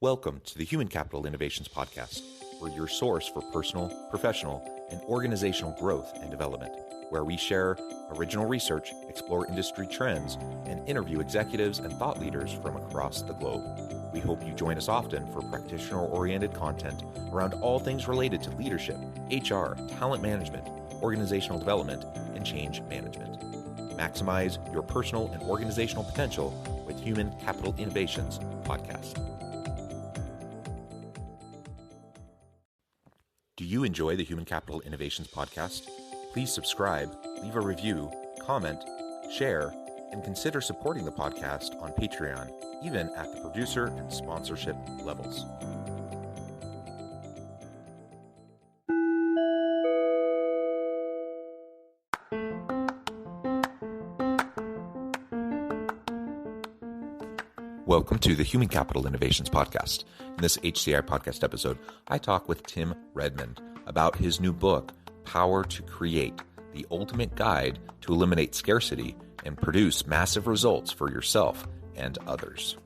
Welcome to the Human Capital Innovations Podcast. We're your source for personal, professional, and organizational growth and development, where we share original research, explore industry trends, and interview executives and thought leaders from across the globe. We hope you join us often for practitioner-oriented content around all things related to leadership, HR, talent management, organizational development, and change management. Maximize your personal and organizational potential with Human Capital Innovations Podcast. Do you enjoy the Human Capital Innovations Podcast? Please subscribe, leave a review, comment, share, and consider supporting the podcast on Patreon, even at the producer and sponsorship levels. Welcome to the Human Capital Innovations Podcast. In this HCI podcast episode, I talk with Tim Redmond about his new book, Power to Create, the ultimate guide to eliminate scarcity and produce massive results for yourself and others.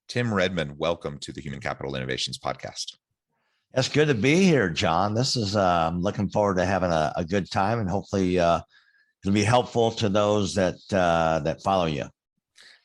Tim Redmond, welcome to the Human Capital Innovations Podcast. It's good to be here, John. This is I'm looking forward to having a good time, and hopefully it'll be helpful to those that follow you.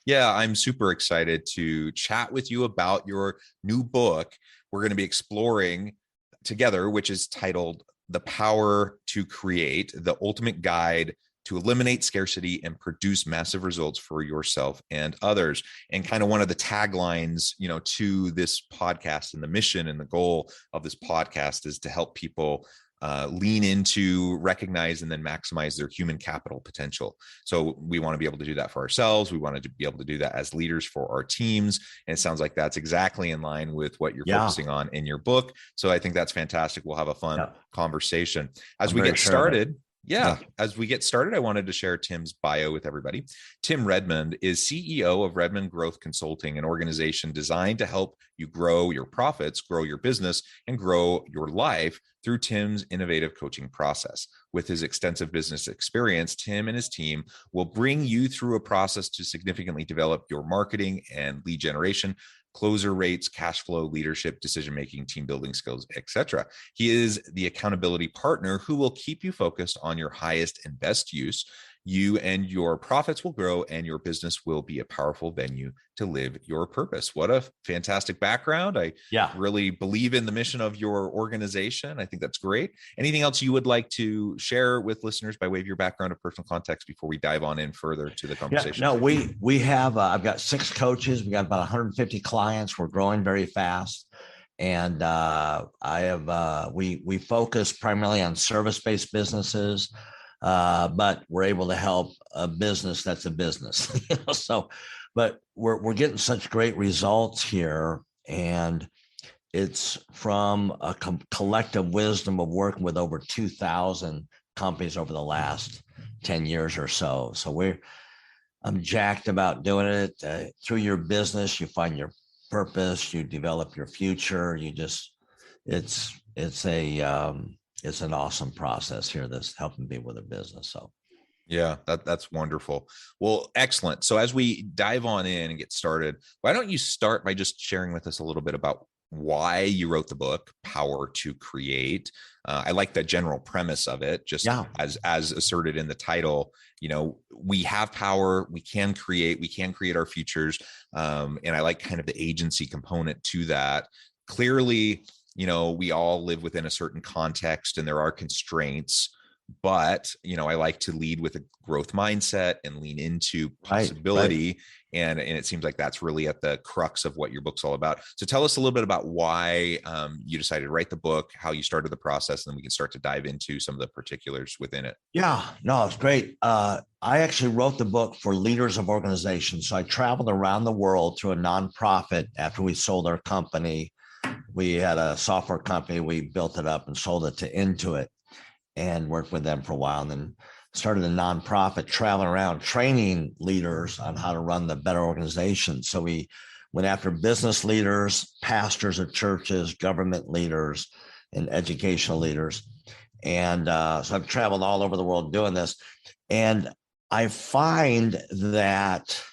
Yeah, I'm super excited to chat with you about your new book. We're going to be exploring together, which is titled The Power to Create, the ultimate guide to eliminate scarcity and produce massive results for yourself and others. And kind of one of the taglines, to this podcast, and the mission and the goal of this podcast is to help people lean into, recognize, and then maximize their human capital potential. So we want to be able to do that for ourselves. We wanted to be able to do that as leaders for our teams. And it sounds like that's exactly in line with what you're focusing on in your book. So I think that's fantastic. We'll have a fun conversation. As we get started, as we get started, I wanted to share Tim's bio with everybody. Tim Redmond is CEO of Redmond Growth Consulting, an organization designed to help you grow your profits, grow your business, and grow your life through Tim's innovative coaching process. With his extensive business experience, Tim and his team will bring you through a process to significantly develop your marketing and lead generation, closer rates, cash flow, leadership, decision-making, team building skills, etc. He is the accountability partner who will keep you focused on your highest and best use. You and your profits will grow, and your business will be a powerful venue to live your purpose. What a fantastic background. I really believe in the mission of your organization. I think that's great. Anything else you would like to share with listeners by way of your background or personal context before we dive on in further to the conversation? We have, I've got 6 coaches. We got about 150 clients. We're growing very fast. And we focus primarily on service-based businesses. But we're able to help a business that's a business. But we're getting such great results here, and it's from a collective wisdom of working with over 2,000 companies over the last 10 years or so. So I'm jacked about doing it. Through your business, you find your purpose, you develop your future. It's an awesome process here that's helping people with their business. So, yeah, that's wonderful. Well, excellent. So as we dive on in and get started, why don't you start by just sharing with us a little bit about why you wrote the book, Power to Create? I like the general premise of it, just as asserted in the title. We have power, we can create our futures. And I like kind of the agency component to that. Clearly, we all live within a certain context and there are constraints, but, I like to lead with a growth mindset and lean into possibility. Right. And it seems like that's really at the crux of what your book's all about. So tell us a little bit about why you decided to write the book, how you started the process, and then we can start to dive into some of the particulars within it. Yeah, no, it's great. I actually wrote the book for leaders of organizations. So I traveled around the world through a nonprofit after we sold our company. We had a software company. We built it up and sold it to Intuit and worked with them for a while. And then started a nonprofit traveling around training leaders on how to run the better organization. So we went after business leaders, pastors of churches, government leaders, and educational leaders. And so I've traveled all over the world doing this. And I find that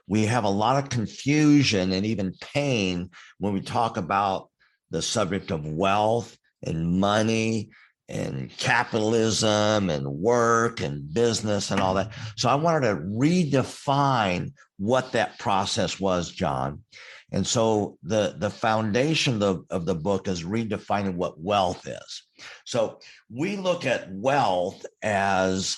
we have a lot of confusion and even pain when we talk about the subject of wealth and money and capitalism and work and business and all that. So I wanted to redefine what that process was, John. And so the foundation of the book is redefining what wealth is. So we look at wealth as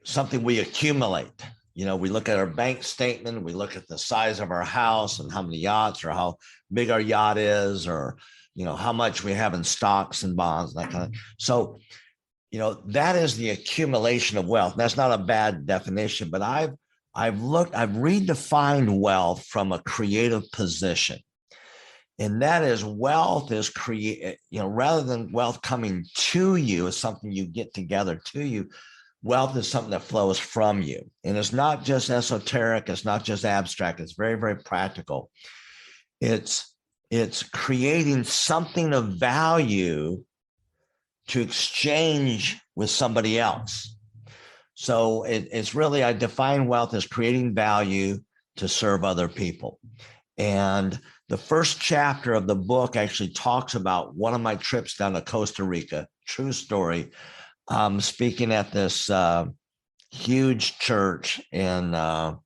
something we accumulate. You know, we look at our bank statement, we look at the size of our house and how many yachts or how big our yacht is, or, you know, how much we have in stocks and bonds, and that kind of. So, you know, that is the accumulation of wealth. That's not a bad definition, but I've redefined wealth from a creative position. And that is wealth is rather than wealth coming to you as something you get together to you, wealth is something that flows from you. And it's not just esoteric. It's not just abstract. It's very, very practical. It's creating something of value to exchange with somebody else. So it's really, I define wealth as creating value to serve other people. And the first chapter of the book actually talks about one of my trips down to Costa Rica, true story. Speaking at this huge church in a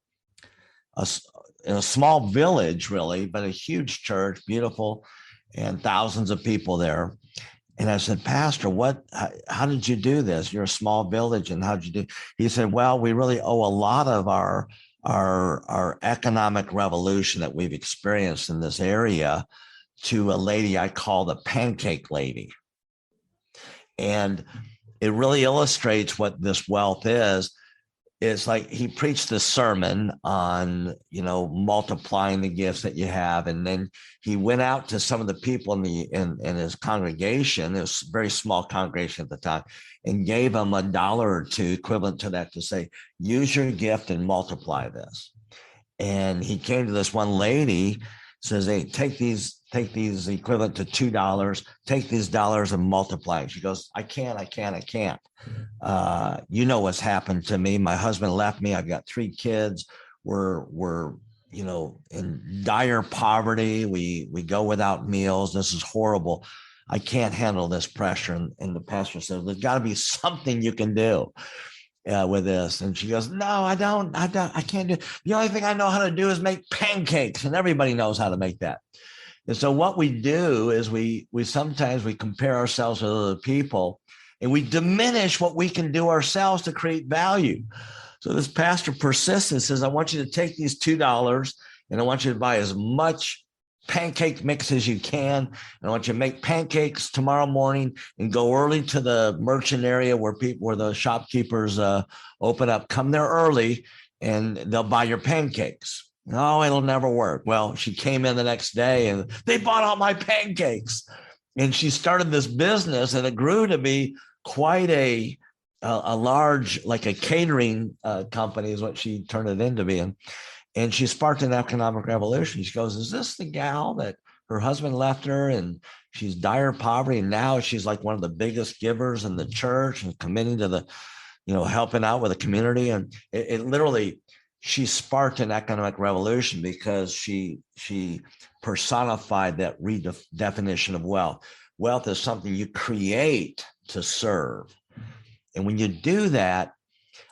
small village, really, but a huge church, beautiful, and thousands of people there. And I said, Pastor, how did you do this? You're a small village, and how'd you do? He said, well, we really owe a lot of our economic revolution that we've experienced in this area to a lady I call the pancake lady. And it really illustrates what this wealth is. It's like he preached this sermon on, you know, multiplying the gifts that you have. And then he went out to some of the people in his congregation, it was a very small congregation at the time, and gave them $1 or $2 equivalent to that to say, use your gift and multiply this. And he came to this one lady, says, hey, take these equivalent to $2, take these dollars and multiply it. She goes, I can't. You know what's happened to me. My husband left me. I've got 3 kids. We're you know, in dire poverty. We go without meals. This is horrible. I can't handle this pressure. And the pastor said, there's got to be something you can do with this. And she goes, no, I can't do. The only thing I know how to do is make pancakes, and everybody knows how to make that. And so what we do is we sometimes compare ourselves with other people, and we diminish what we can do ourselves to create value. So this pastor persists and says, I want you to take these $2 and I want you to buy as much pancake mix as you can. And I want you to make pancakes tomorrow morning and go early to the merchant area where the shopkeepers open up. Come there early and they'll buy your pancakes. No, it'll never work. Well, she came in the next day and they bought all my pancakes. And she started this business, and it grew to be quite a large, like a catering company is what she turned it into being. And she sparked an economic revolution. She goes, is this the gal that her husband left her and she's dire poverty? And now she's like one of the biggest givers in the church and committing to the, you know, helping out with the community. And it literally, she sparked an economic revolution because she personified that redefinition of wealth. Wealth is something you create to serve. And when you do that,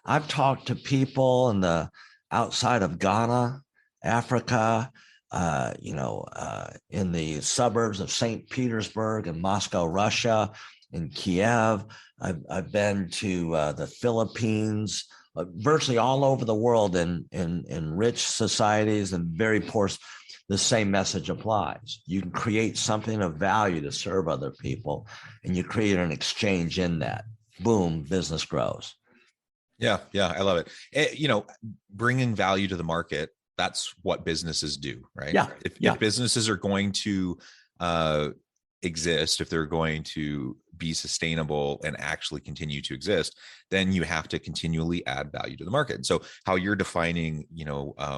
I've talked to people in the outside of Ghana, Africa, in the suburbs of St. Petersburg and Moscow, Russia, in Kiev. I've been to the Philippines, virtually all over the world in rich societies and very poor. The same message applies. You can create something of value to serve other people, and you create an exchange in that. Boom, business grows. Yeah, I love it. Bringing value to the market, that's what businesses do, right? Yeah. If businesses are going to exist, if they're going to be sustainable and actually continue to exist, then you have to continually add value to the market. And so how you're defining,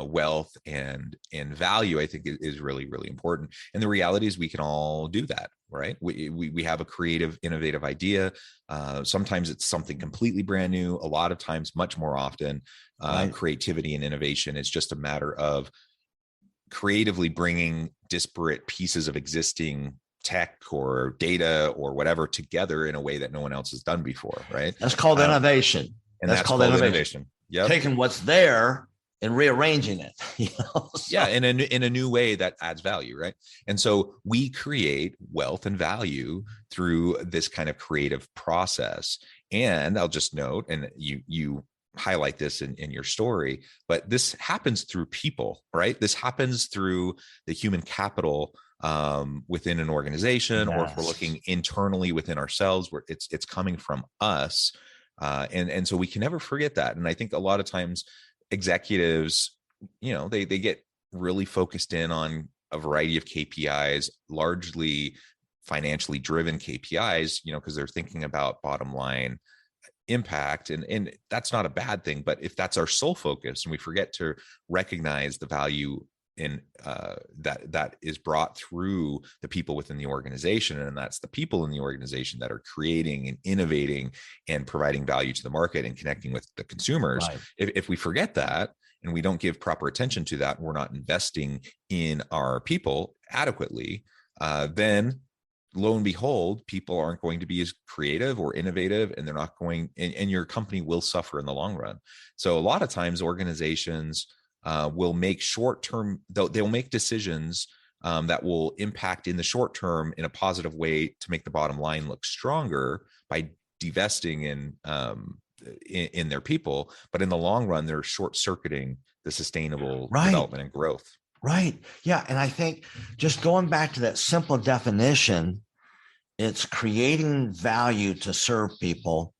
wealth and value, I think is really, really important. And the reality is we can all do that, right? We have a creative, innovative idea. Sometimes it's something completely brand new. A lot of times, much more often, Right. creativity and innovation is just a matter of creatively bringing disparate pieces of existing tech or data or whatever together in a way that no one else has done before, right? That's called innovation. And that's called innovation. Yep. Taking what's there and rearranging it. Yeah, in a new way that adds value, right? And so we create wealth and value through this kind of creative process. And I'll just note, and you highlight this in your story, but this happens through people, right? This happens through the human capital within an organization, or if we're looking internally within ourselves, where it's coming from us. And so we can never forget that. And I think a lot of times executives, they get really focused in on a variety of KPIs, largely financially driven KPIs, because they're thinking about bottom line impact, and that's not a bad thing. But if that's our sole focus and we forget to recognize the value in that is brought through the people within the organization, and that's the people in the organization that are creating and innovating and providing value to the market and connecting with the consumers, Right. if we forget that and we don't give proper attention to that, we're not investing in our people adequately, then lo and behold, people aren't going to be as creative or innovative, and they're not going, and your company will suffer in the long run. So a lot of times organizations will make short-term, they'll make decisions that will impact in the short term in a positive way to make the bottom line look stronger by divesting in their people. But in the long run, they're short-circuiting the sustainable development and growth. Right. Yeah. And I think just going back to that simple definition, it's creating value to serve people.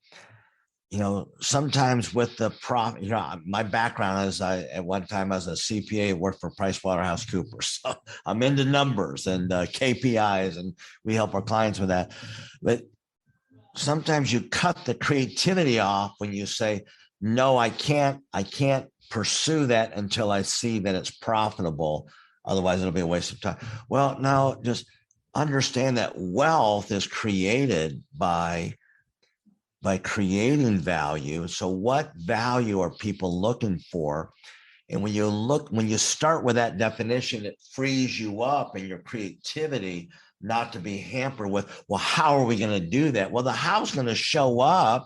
Sometimes with the profit, my background is at one time I was a CPA, worked for PricewaterhouseCoopers. So I'm into numbers and KPIs, and we help our clients with that. But sometimes you cut the creativity off when you say, no, I can't pursue that until I see that it's profitable. Otherwise it'll be a waste of time. Well, now just understand that wealth is created by creating value. So what value are people looking for? And when you start with that definition, it frees you up in your creativity not to be hampered with, well, how are we going to do that? Well, the how's going to show up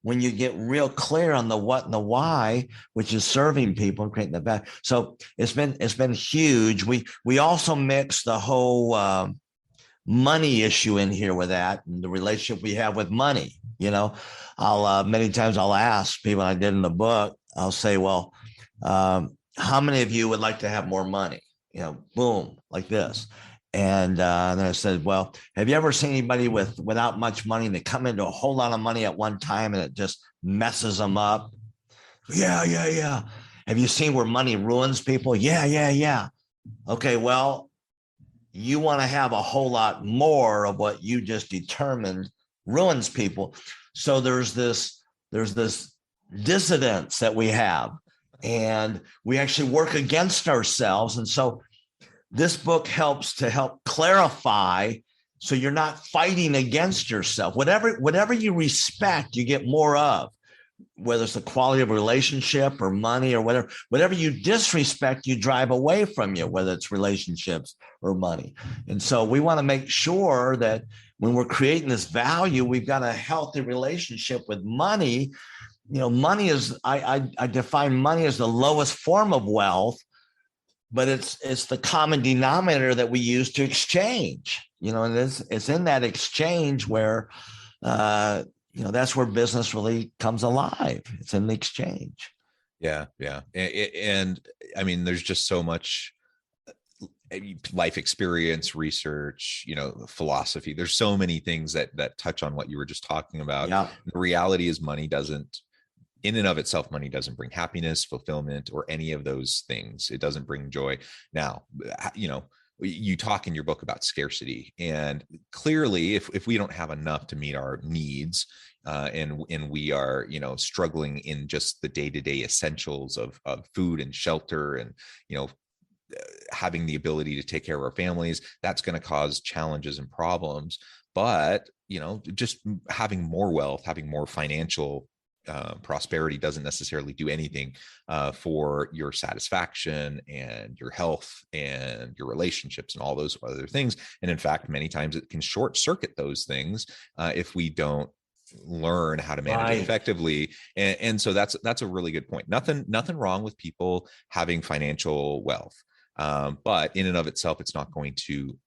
when you get real clear on the what and the why, which is serving people and creating the value. So it's been huge. We also mix the whole money issue in here with that, and the relationship we have with money. I'll many times I'll ask people, I did in the book, I'll say, well, how many of you would like to have more money? Boom, like this. And then I said, well, have you ever seen anybody without much money and they come into a whole lot of money at one time and it just messes them up? Yeah. Have you seen where money ruins people? Yeah. Okay, well, you want to have a whole lot more of what you just determined ruins people. So there's this dissidence that we have, and we actually work against ourselves. And so this book helps clarify, so you're not fighting against yourself. Whatever you respect, you get more of, whether it's the quality of a relationship or money or whatever you disrespect, you drive away from you, whether it's relationships or money. And so we want to make sure that when we're creating this value, we've got a healthy relationship with money. Money is, I define money as the lowest form of wealth, but it's the common denominator that we use to exchange, and it's in that exchange where, that's where business really comes alive. It's in the exchange. Yeah. And I mean, there's just so much life experience, research, philosophy. There's so many things that touch on what you were just talking about. Yeah. The reality is money doesn't, in and of itself, money doesn't bring happiness, fulfillment, or any of those things. It doesn't bring joy. Now, you talk in your book about scarcity, and clearly if we don't have enough to meet our needs, and we are, struggling in just the day-to-day essentials of food and shelter, and having the ability to take care of our families, that's going to cause challenges and problems. But just having more wealth, having more financial prosperity doesn't necessarily do anything for your satisfaction and your health and your relationships and all those other things. And in fact, many times it can short circuit those things if we don't learn how to manage it effectively. And so that's a really good point. Nothing wrong with people having financial wealth, but in and of itself, it's not going to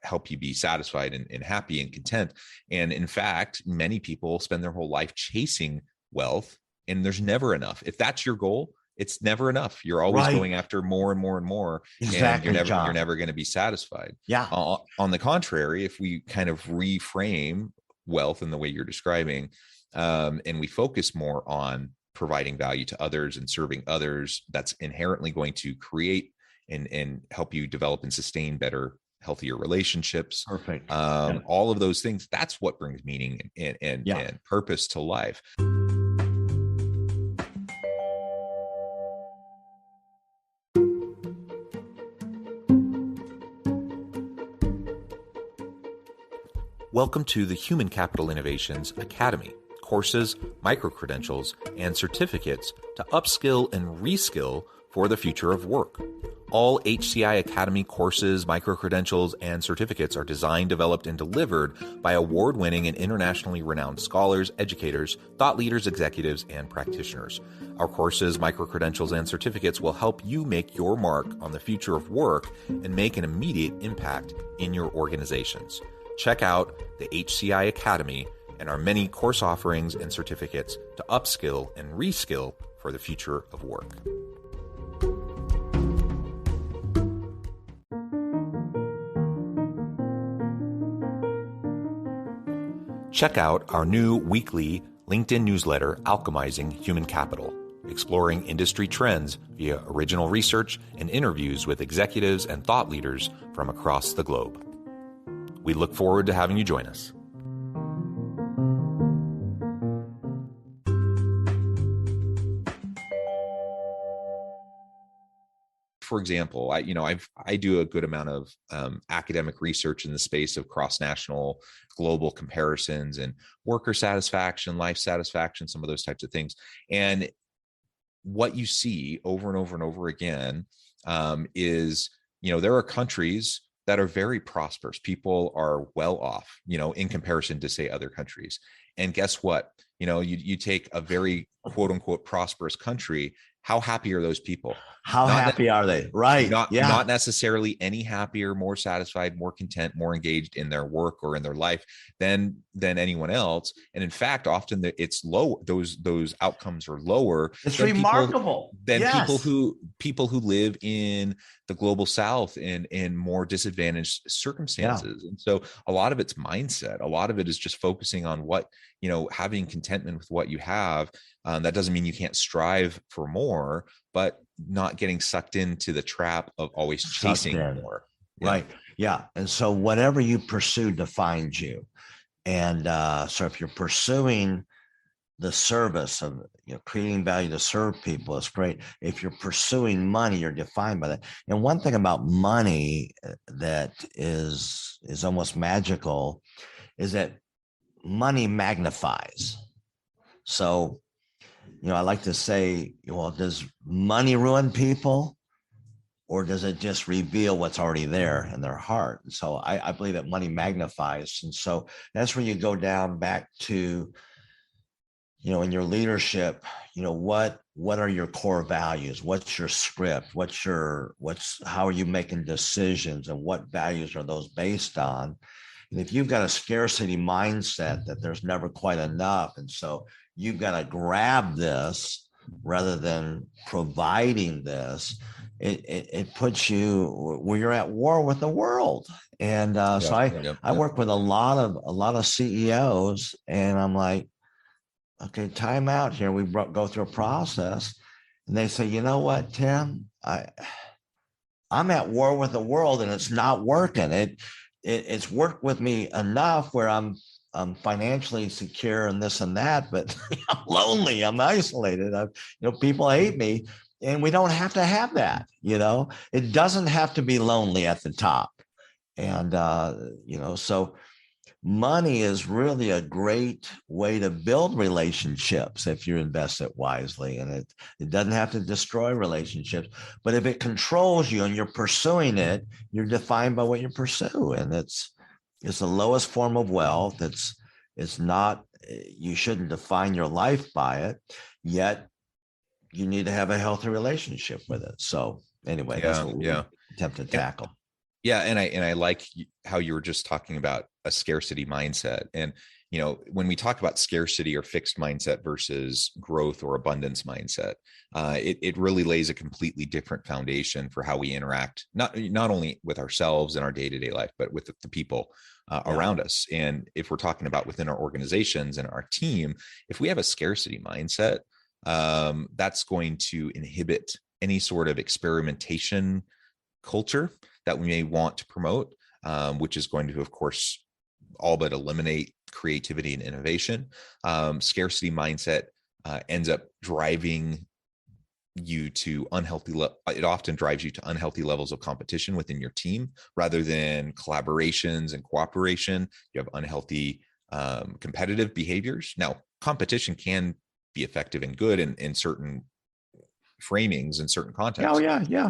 help you be satisfied and happy and content. And in fact, many people spend their whole life chasing wealth, and there's never enough. If that's your goal, it's never enough. You're always going after more and more and more. Exactly, and you're never going to be satisfied. Yeah. On the contrary, if we kind of reframe wealth in the way you're describing, and we focus more on providing value to others and serving others, that's inherently going to create and help you develop and sustain better, healthier relationships. Perfect. All of those things, that's what brings meaning and purpose to life. Welcome to the Human Capital Innovations Academy. Courses, micro-credentials, and certificates to upskill and reskill for the future of work. All HCI Academy courses, micro-credentials, and certificates are designed, developed, and delivered by award-winning and internationally renowned scholars, educators, thought leaders, executives, and practitioners. Our courses, micro-credentials, and certificates will help you make your mark on the future of work and make an immediate impact in your organizations. Check out the HCI Academy and our many course offerings and certificates to upskill and reskill for the future of work. Check out our new weekly LinkedIn newsletter, Alchemizing Human Capital, exploring industry trends via original research and interviews with executives and thought leaders from across the globe. We look forward to having you join us. For example, I do a good amount of academic research in the space of cross-national global comparisons and worker satisfaction, life satisfaction, some of those types of things. And what you see over and over and over again is, there are countries that are very prosperous. People are well off, in comparison to, say, other countries. And guess what? You take a very quote unquote prosperous country. How happy are those people? How happy are they? Right. Not necessarily any happier, more satisfied, more content, more engaged in their work or in their life than anyone else. And in fact, often it's low. Those outcomes are lower. It's remarkable. People who live in the global South in more disadvantaged circumstances. And so a lot of it's mindset. A lot of it is just focusing on what, having contentment with what you have. That doesn't mean you can't strive for more, but not getting sucked into the trap of always chasing more. Right. Yeah. And so whatever you pursue defines you. And so if you're pursuing the service of creating value to serve people, it's great. If you're pursuing money, you're defined by that. And one thing about money that is almost magical is that money magnifies. So I like to say, does money ruin people, or does it just reveal what's already there in their heart? And so I believe that money magnifies. And so that's where you go down back to, in your leadership, what are your core values? What's your script? How are you making decisions, and what values are those based on? And if you've got a scarcity mindset that there's never quite enough, and so you've got to grab this rather than providing this, it puts you where you're at war with the world. And so I work with a lot of CEOs, and I'm like, okay, time out here. We go through a process, and they say, you know what, Tim, I'm at war with the world and it's not working. It's worked with me enough where I'm financially secure and this and that, but I'm lonely, I'm isolated. People hate me, and we don't have to have that. It doesn't have to be lonely at the top. And so money is really a great way to build relationships if you invest it wisely. And it doesn't have to destroy relationships, but if it controls you and you're pursuing it, you're defined by what you pursue. And it's the lowest form of wealth. It's not, you shouldn't define your life by it, yet you need to have a healthy relationship with it. So anyway, that's what we attempt to tackle. Yeah, and I like how you were just talking about a scarcity mindset. And when we talk about scarcity or fixed mindset versus growth or abundance mindset, it really lays a completely different foundation for how we interact, not only with ourselves in our day-to-day life, but with the people around us. And if we're talking about within our organizations and our team, if we have a scarcity mindset, that's going to inhibit any sort of experimentation culture that we may want to promote, which is going to, of course, all but eliminate creativity and innovation. Scarcity mindset ends up driving you to it often drives you to unhealthy levels of competition within your team rather than collaborations and cooperation. You have unhealthy competitive behaviors. Now, competition can be effective and good in certain framings in certain contexts.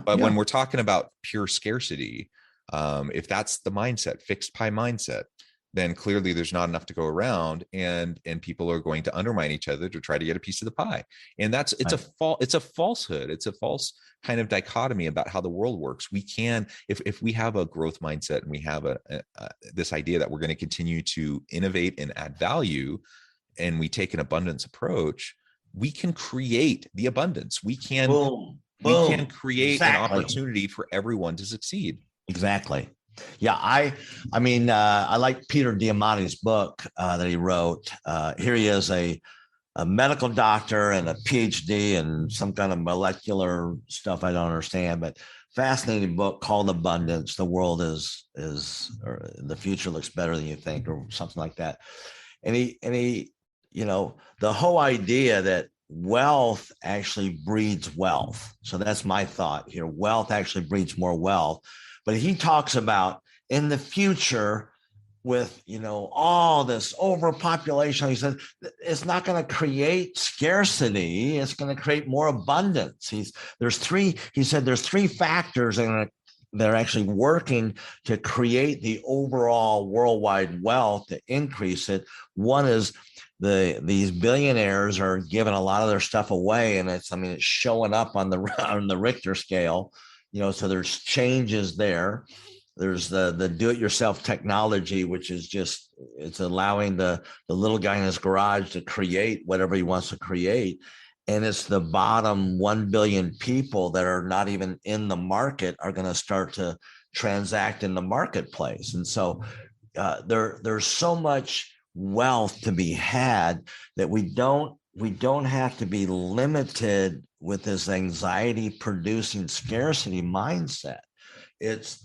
But when we're talking about pure scarcity, if that's the mindset, fixed pie mindset, then clearly there's not enough to go around, and people are going to undermine each other to try to get a piece of the pie. And it's a falsehood. It's a false kind of dichotomy about how the world works. We can, if we have a growth mindset and we have this idea that we're going to continue to innovate and add value, and we take an abundance approach, we can create the abundance. We can create an opportunity for everyone to succeed. Exactly. Yeah. I mean, I like Peter Diamati's book that he wrote. Here he is, a medical doctor and a PhD and some kind of molecular stuff I don't understand, but fascinating book called Abundance. The world or the future looks better than you think, or something like that. And he, the whole idea that wealth actually breeds wealth. So that's my thought here. Wealth actually breeds more wealth. But he talks about in the future with, all this overpopulation, he said, it's not going to create scarcity. It's going to create more abundance. He said, there's three factors that are actually working to create the overall worldwide wealth, to increase it. One is these billionaires are giving a lot of their stuff away, and it's showing up on the Richter scale. So there's changes there. There's the do-it-yourself technology, which is it's allowing the little guy in his garage to create whatever he wants to create. And it's the bottom 1 billion people that are not even in the market are going to start to transact in the marketplace. And so there's so much wealth to be had that we don't have to be limited with this anxiety producing scarcity mindset. It's,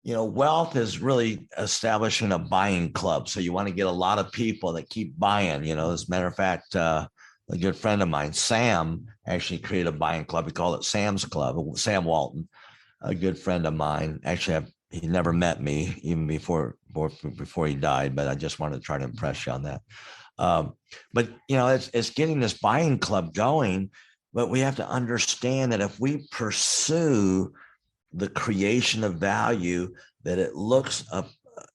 wealth is really establishing a buying club. So you want to get a lot of people that keep buying. As a matter of fact, a good friend of mine, Sam, actually created a buying club. We call it Sam's Club. Sam Walton, a good friend of mine. Actually, he never met me even before he died, but I just wanted to try to impress you on that. But it's getting this buying club going. But we have to understand that if we pursue the creation of value, that it looks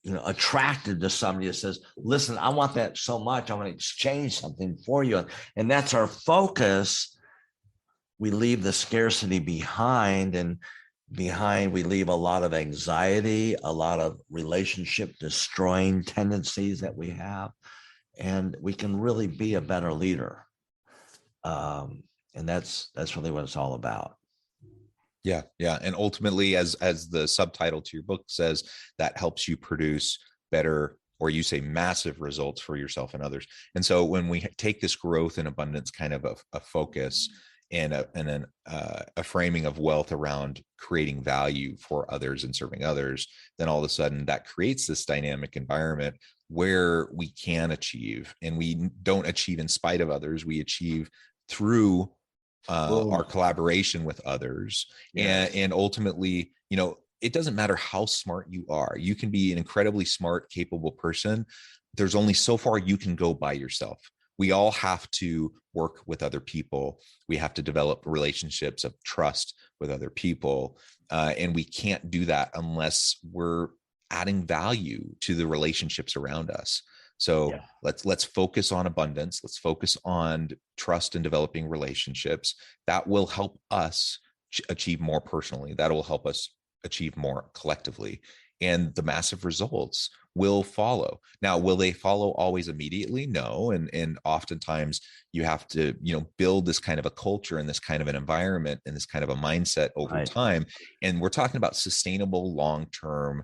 attractive to somebody that says, listen, I want that so much, I want to exchange something for you. And that's our focus. We leave the scarcity behind, and behind we leave a lot of anxiety, a lot of relationship destroying tendencies that we have, and we can really be a better leader. And that's really what it's all about. Yeah. And ultimately, as the subtitle to your book says, that helps you produce better, or you say massive results for yourself and others. And so when we take this growth and abundance kind of a focus, a framing of wealth around creating value for others and serving others, then all of a sudden that creates this dynamic environment where we can achieve, and we don't achieve in spite of others. We achieve through our collaboration with others. Yes. And ultimately, it doesn't matter how smart you are. You can be an incredibly smart, capable person. There's only so far you can go by yourself. We all have to work with other people. We have to develop relationships of trust with other people. And we can't do that unless we're adding value to the relationships around us. So let's focus on abundance. Let's focus on trust and developing relationships. That will help us achieve more personally. That will help us achieve more collectively. And the massive results will follow. Now, will they follow always immediately? No. And oftentimes you have to, build this kind of a culture and this kind of an environment and this kind of a mindset over time. And we're talking about sustainable long-term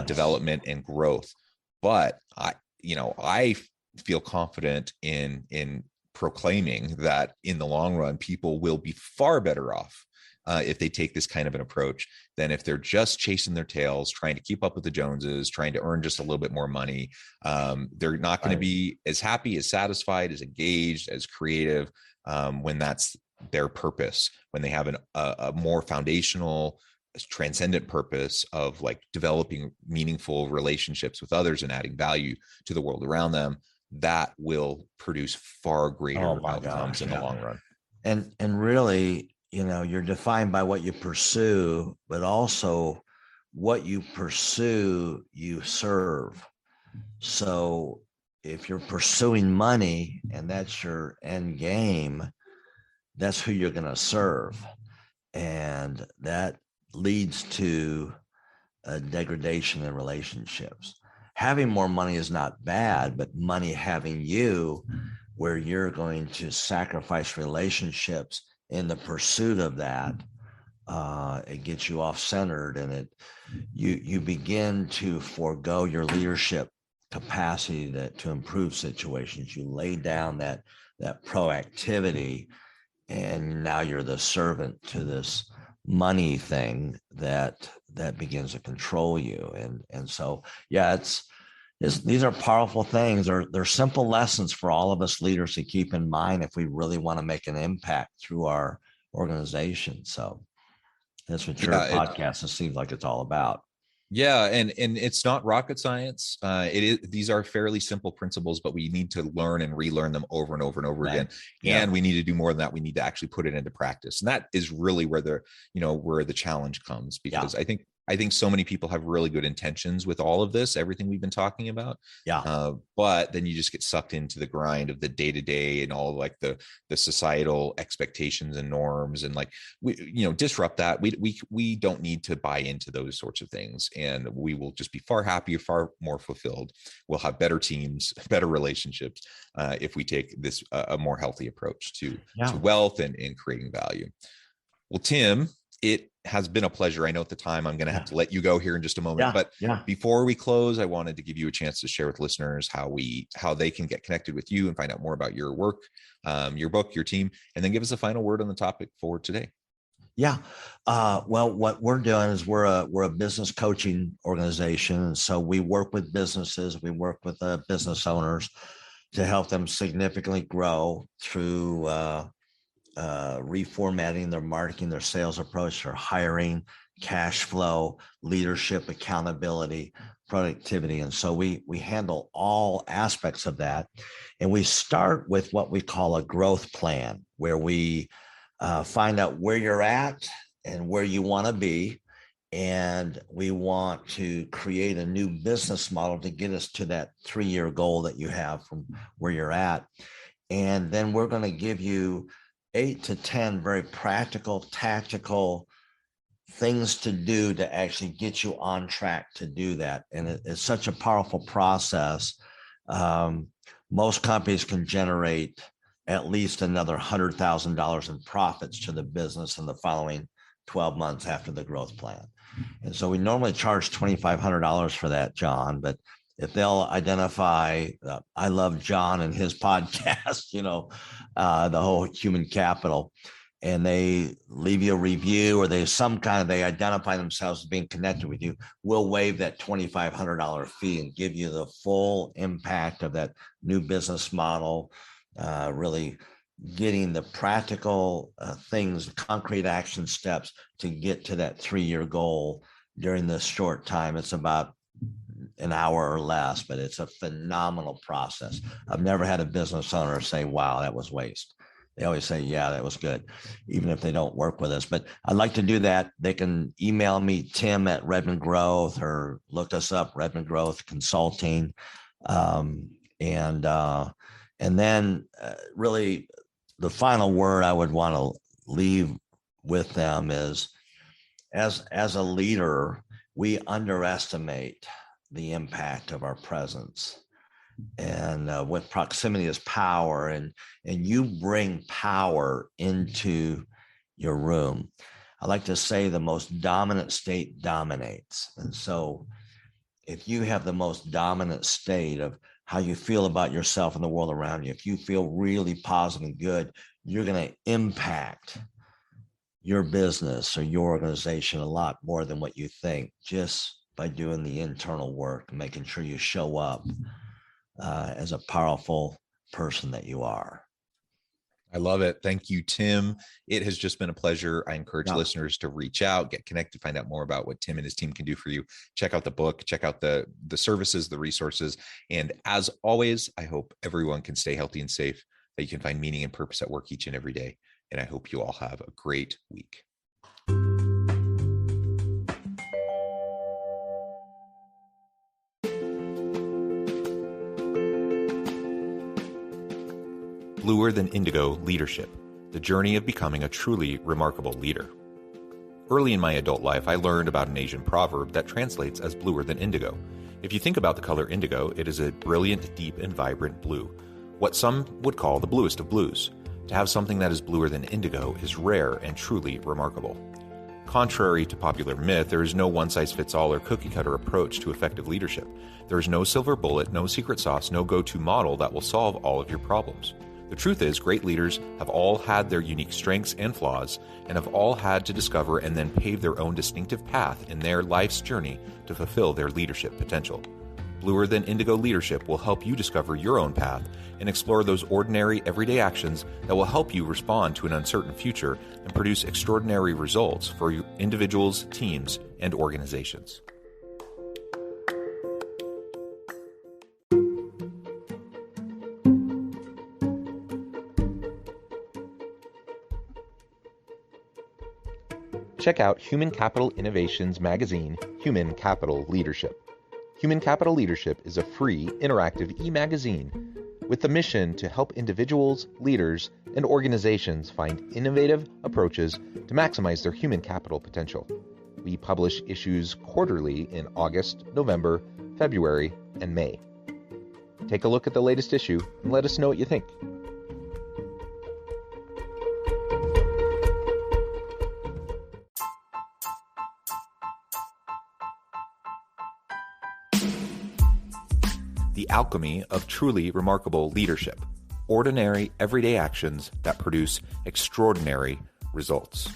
development and growth. But I feel confident in proclaiming that in the long run, people will be far better off if they take this kind of an approach than if they're just chasing their tails, trying to keep up with the Joneses, trying to earn just a little bit more money. They're not going to be as happy, as satisfied, as engaged, as creative when that's their purpose, when they have a more foundational, transcendent purpose of like developing meaningful relationships with others and adding value to the world around them. That will produce far greater outcomes in the long run. And really, you're defined by what you pursue, but also what you pursue, you serve. So if you're pursuing money and that's your end game, that's who you're going to serve. And that leads to a degradation in relationships. Having more money is not bad, but money having you, where you're going to sacrifice relationships in the pursuit of that, it gets you off-centered, and you begin to forego your leadership capacity to improve situations. You lay down that proactivity, and now you're the servant to this money thing that begins to control you. And so, these are powerful things. They're simple lessons for all of us leaders to keep in mind if we really want to make an impact through our organization. So that's what your podcast seems like it's all about. Yeah, and it's not rocket science. These are fairly simple principles, but we need to learn and relearn them over and over and over again. And we need to do more than that. We need to actually put it into practice, and that is really where the challenge comes. Because I think so many people have really good intentions with all of this, everything we've been talking about. But then you just get sucked into the grind of the day-to-day and all like the societal expectations and norms, and like we disrupt that. We don't need to buy into those sorts of things, and we will just be far happier, far more fulfilled. We'll have better teams, better relationships if we take this a more healthy approach to wealth and creating value. Well, Tim, it has been a pleasure. I know at the time I'm going to have to let you go here in just a moment, but before we close, I wanted to give you a chance to share with listeners how they can get connected with you and find out more about your work, your book, your team, and then give us a final word on the topic for today. Well, what we're doing is we're a business coaching organization. And so we work with businesses, we work with business owners to help them significantly grow through reformatting their marketing, their sales approach, their hiring, cash flow, leadership, accountability, productivity. And so we handle all aspects of that. And we start with what we call a growth plan, where we find out where you're at and where you want to be. And we want to create a new business model to get us to that 3-year goal that you have from where you're at. And then we're going to give you 8 to 10 very practical, tactical things to do to actually get you on track to do that. And it's such a powerful process. Most companies can generate at least another $100,000 in profits to the business in the following 12 months after the growth plan. And so we normally charge $2,500 for that, John, but if they'll identify, I love John and his podcast, the whole human capital, and they leave you a review or they identify themselves as being connected with you, we'll waive that $2,500 fee and give you the full impact of that new business model, really getting the practical things, concrete action steps to get to that 3-year goal during this short time. It's about an hour or less, but it's a phenomenal process. I've never had a business owner say, wow, that was waste. They always say, yeah, that was good, even if they don't work with us. But I'd like to do that. They can email me, Tim at Redmond Growth, or look us up, Redmond Growth Consulting. And then really the final word I would want to leave with them is, as a leader, we underestimate the impact of our presence. And with proximity is power, and you bring power into your room. I like to say the most dominant state dominates. And so if you have the most dominant state of how you feel about yourself and the world around you, if you feel really positive and good, you're going to impact your business or your organization a lot more than what you think, just by doing the internal work and making sure you show up as a powerful person that you are. I love it. Thank you, Tim. It has just been a pleasure. I encourage listeners to reach out, get connected, find out more about what Tim and his team can do for you. Check out the book, check out the services, the resources. And as always, I hope everyone can stay healthy and safe, that you can find meaning and purpose at work each and every day. And I hope you all have a great week. Bluer Than Indigo Leadership, the journey of becoming a truly remarkable leader. Early in my adult life, I learned about an Asian proverb that translates as bluer than indigo. If you think about the color indigo, it is a brilliant, deep, and vibrant blue, what some would call the bluest of blues. To have something that is bluer than indigo is rare and truly remarkable. Contrary to popular myth, there is no one-size-fits-all or cookie-cutter approach to effective leadership. There is no silver bullet, no secret sauce, no go-to model that will solve all of your problems. The truth is, great leaders have all had their unique strengths and flaws, and have all had to discover and then pave their own distinctive path in their life's journey to fulfill their leadership potential. Bluer Than Indigo Leadership will help you discover your own path and explore those ordinary, everyday actions that will help you respond to an uncertain future and produce extraordinary results for individuals, teams, and organizations. Check out Human Capital Innovations magazine, Human Capital Leadership. Human Capital Leadership is a free, interactive e-magazine with the mission to help individuals, leaders, and organizations find innovative approaches to maximize their human capital potential. We publish issues quarterly in August, November, February, and May. Take a look at the latest issue and let us know what you think. The alchemy of truly remarkable leadership. Ordinary, everyday actions that produce extraordinary results.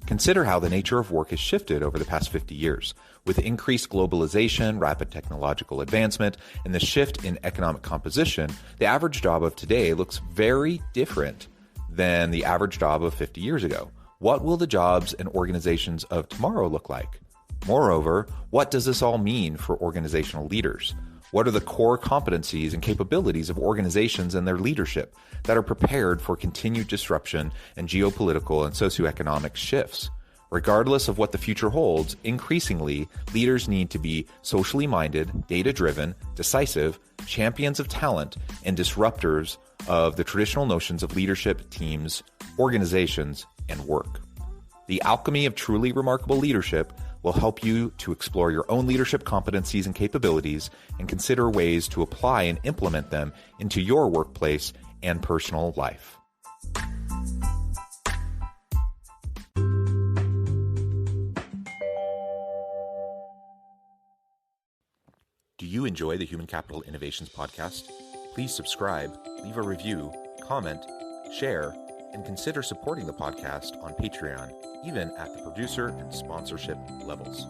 Consider how the nature of work has shifted over the past 50 years. With increased globalization, rapid technological advancement, and the shift in economic composition, the average job of today looks very different than the average job of 50 years ago. What will the jobs and organizations of tomorrow look like? Moreover, what does this all mean for organizational leaders? What are the core competencies and capabilities of organizations and their leadership that are prepared for continued disruption and geopolitical and socioeconomic shifts? Regardless of what the future holds, increasingly, leaders need to be socially minded, data-driven, decisive, champions of talent, and disruptors of the traditional notions of leadership, teams, organizations, and work. The alchemy of truly remarkable leadership will help you to explore your own leadership competencies and capabilities and consider ways to apply and implement them into your workplace and personal life. Do you enjoy the Human Capital Innovations podcast? Please subscribe, leave a review, comment, share, and consider supporting the podcast on Patreon, even at the producer and sponsorship levels.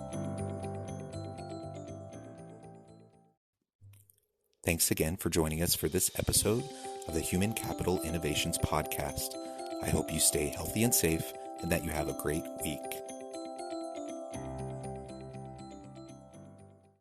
Thanks again for joining us for this episode of the Human Capital Innovations podcast. I hope you stay healthy and safe and that you have a great week.